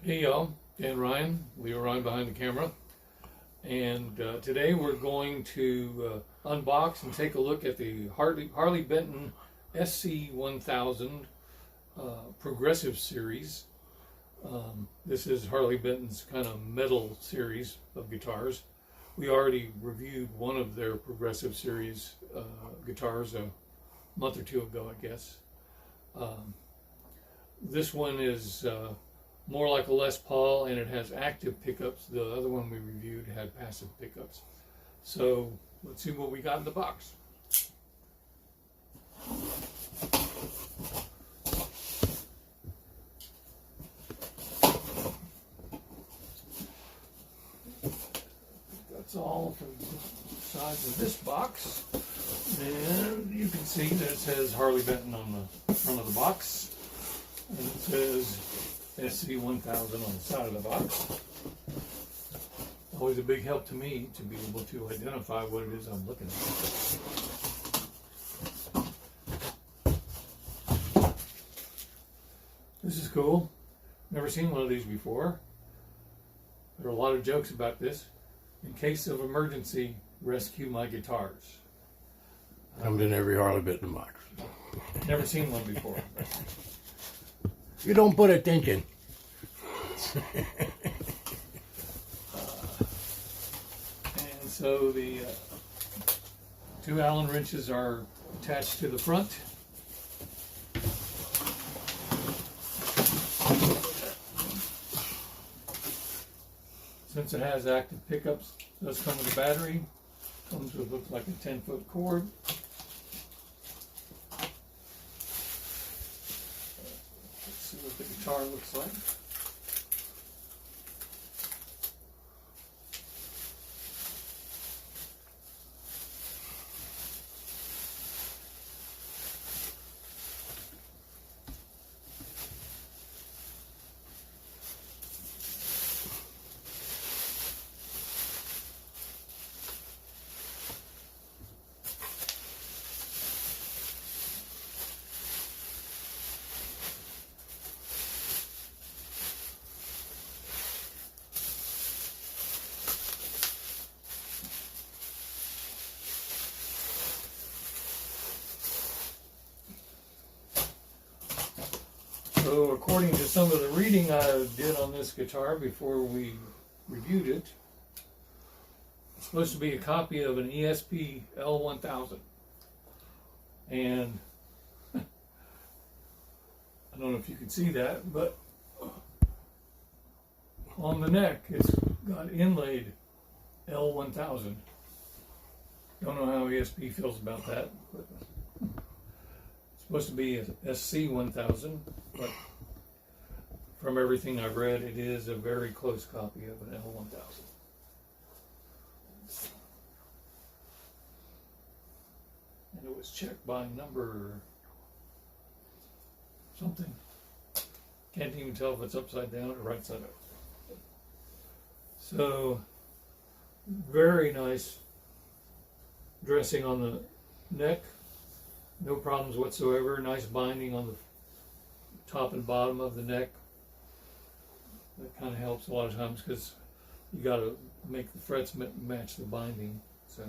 Hey y'all, Dan Ryan, Leo Ryan behind the camera, and today we're going to unbox and take a look at the Harley Benton SC-1000 progressive series. This is Harley Benton's kind of metal series of guitars. We already reviewed one of their progressive series guitars a month or two ago, I guess. This one is more like a Les Paul, and it has active pickups. The other one we reviewed had passive pickups. So let's see what we got in the box. That's all from the sides of this box. And you can see that it says Harley Benton on the front of the box. And it says SC-1000 on the side of the box. Always a big help to me to be able to identify what it is I'm looking at. This is cool. Never seen one of these before. There are a lot of jokes about this. In case of emergency, rescue my guitars. Comes in every Harley Benton box. Never seen one before. You don't put attention. And so the two Allen wrenches are attached to the front. Since it has active pickups, it does come with a battery. Comes with, looks like a 10-foot cord. Let's see what the guitar looks like. So according to some of the reading I did on this guitar before we reviewed it, it's supposed to be a copy of an ESP L-1000. And I don't know if you can see that, but on the neck it's got inlaid L-1000. Don't know how ESP feels about that, but supposed to be a SC-1000, but from everything I've read, it is a very close copy of an L-1000. And it was checked by number something. Can't even tell if it's upside down or right side up. So, very nice dressing on the neck. No problems whatsoever. Nice binding on the top and bottom of the neck. That kind of helps a lot of times because you got to make the frets match the binding. So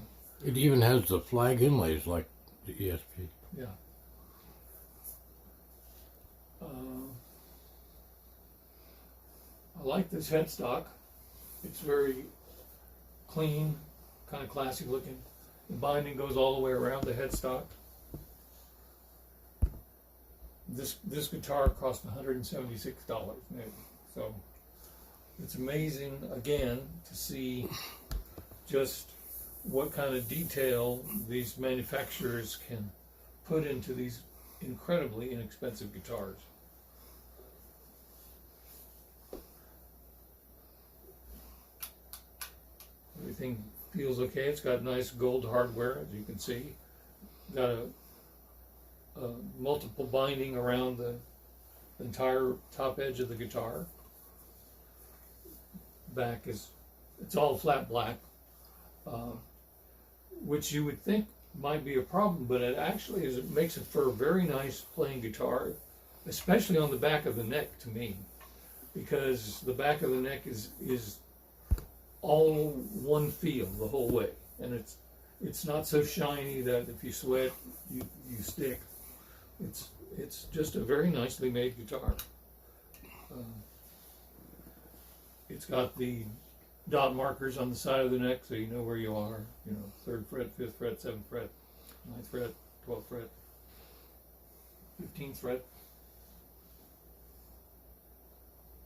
It even has the flag inlays like the ESP. yeah. I like this headstock. It's very clean, kind of classy looking. The binding goes all the way around the headstock. This guitar cost $176 new, so it's amazing again to see just what kind of detail these manufacturers can put into these incredibly inexpensive guitars. Everything feels okay. It's got nice gold hardware, as you can see. Got a multiple binding around the entire top edge of the guitar. Back is, it's all flat black, which you would think might be a problem, but it actually is, it makes it for a very nice playing guitar, especially on the back of the neck to me. because the back of the neck is all one feel the whole way, and it's not so shiny that if you sweat you stick. It's just a very nicely made guitar. It's got the dot markers on the side of the neck so you know where you are. You know, 3rd fret, 5th fret, 7th fret, 9th fret, 12th fret, 15th fret.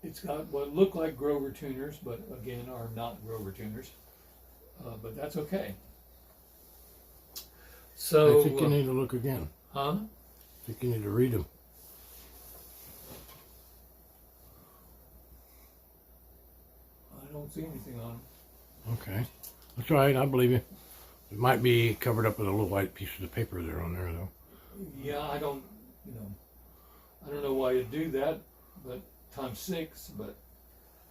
It's got what look like Grover tuners, but again are not Grover tuners. But that's okay. So I think you need to look again. Huh? I think you need to read them. I don't see anything on them. Okay. That's all right, I believe you. It might be covered up with a little white piece of the paper there on there, though. Yeah, I don't know why you do that, but times 6, but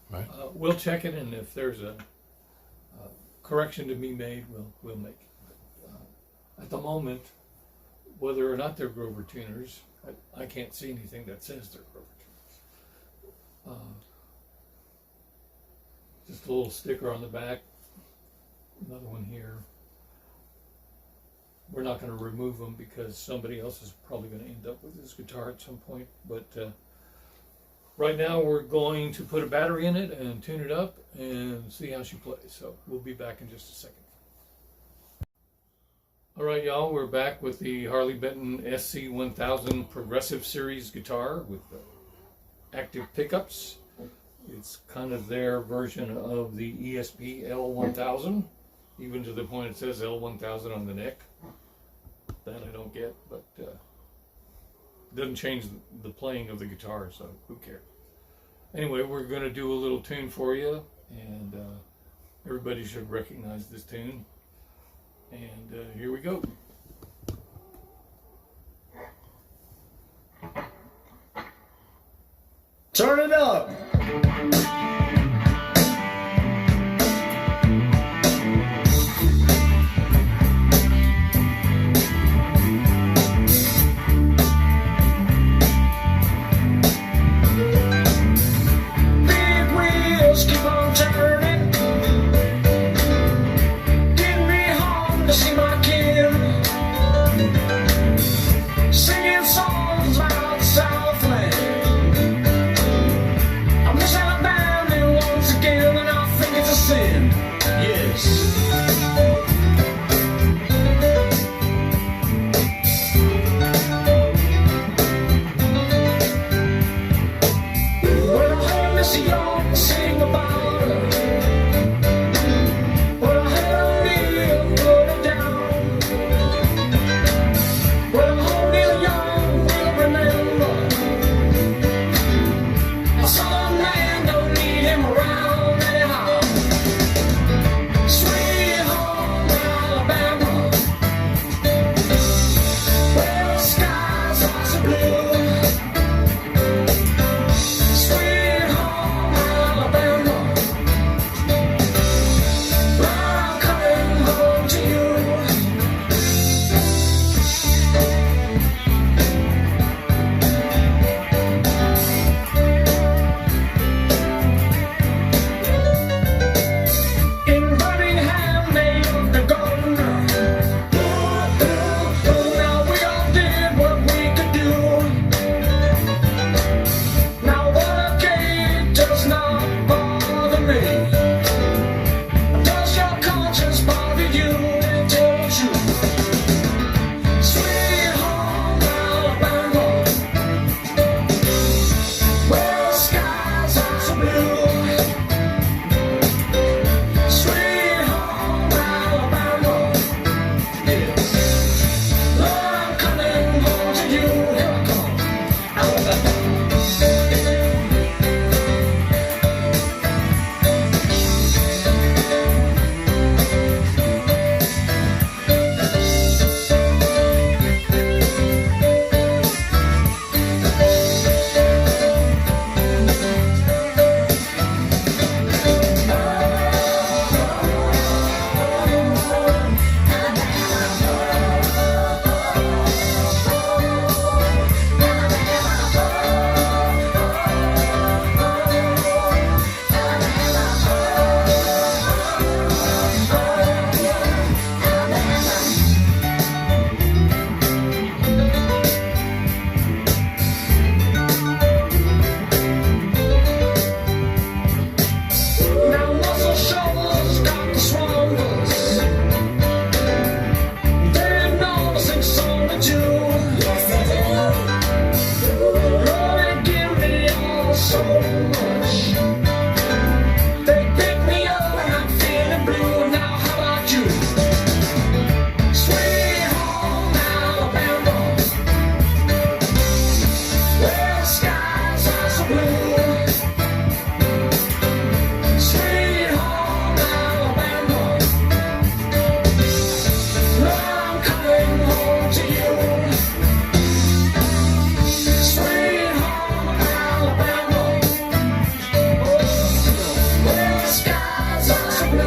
Right. We'll check it, and if there's a correction to be made, we'll make it. But, at the moment, whether or not they're Grover tuners, I can't see anything that says they're Grover tuners. Just a little sticker on the back, another one here. We're not going to remove them because somebody else is probably going to end up with this guitar at some point, but right now we're going to put a battery in it and tune it up and see how she plays. So we'll be back in just a second. All right, y'all, we're back with the Harley Benton SC-1000 Progressive Series guitar with active pickups. It's kind of their version of the ESP L-1000, even to the point it says L-1000 on the neck. That I don't get, but doesn't change the playing of the guitar, so who cares? Anyway, we're going to do a little tune for you, and everybody should recognize this tune. And here we go. Turn it up! so much. They pick me up and I'm feeling blue. Now how about you? Sweet home Alabama, where the skies are so blue. Sweet home Alabama, I'm coming home to you. Sweet home Alabama, where the skies are so blue.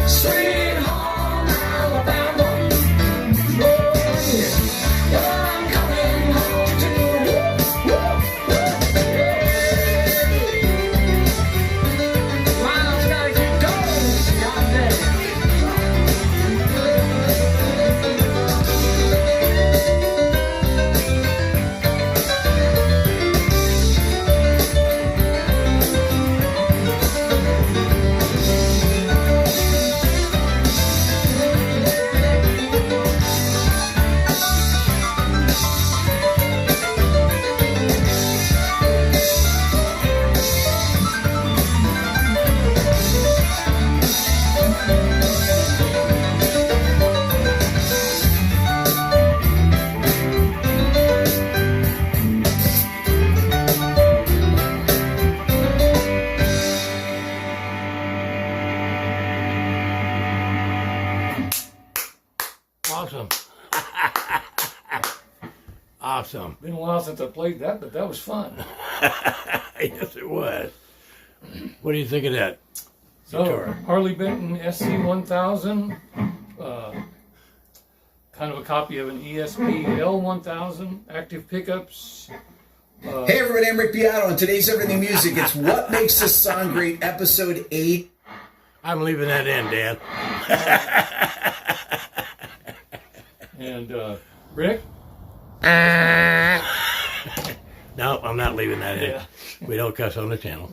Sweet home Alabama, I'm coming home to you. Miles gotta keep going, goddamn. Awesome. Awesome. Been a while since I played that, but that was fun. Yes, it was. What do you think of that? So, Guitar. Harley Benton SC-1000, kind of a copy of an ESP L-1000, active pickups. Hey everybody, I'm Rick Beato. On today's Everything Music, it's What Makes This Song Great, Episode 8. I'm leaving that in, Dan. And Rick? No, I'm not leaving that in. Yeah. We don't cuss on the channel.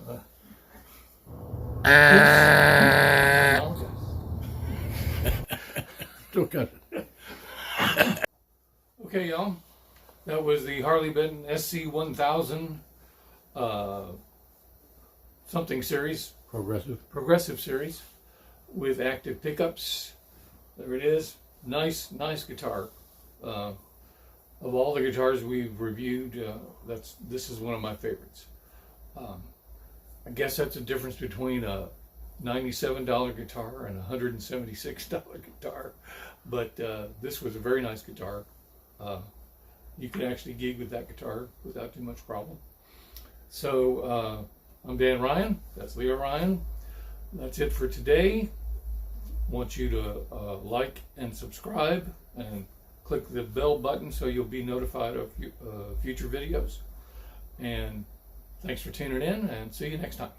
Still cussing. Okay, y'all. That was the Harley Benton SC-1000 something series, progressive series with active pickups. There it is. Nice guitar. Of all the guitars we've reviewed, this is one of my favorites. I guess that's the difference between a $97 guitar and a $176 guitar. But this was a very nice guitar. You could actually gig with that guitar without too much problem. So I'm Dan Ryan. That's Leo Ryan. That's it for today. Want you to like and subscribe and click the bell button so you'll be notified of future videos. And thanks for tuning in, and see you next time.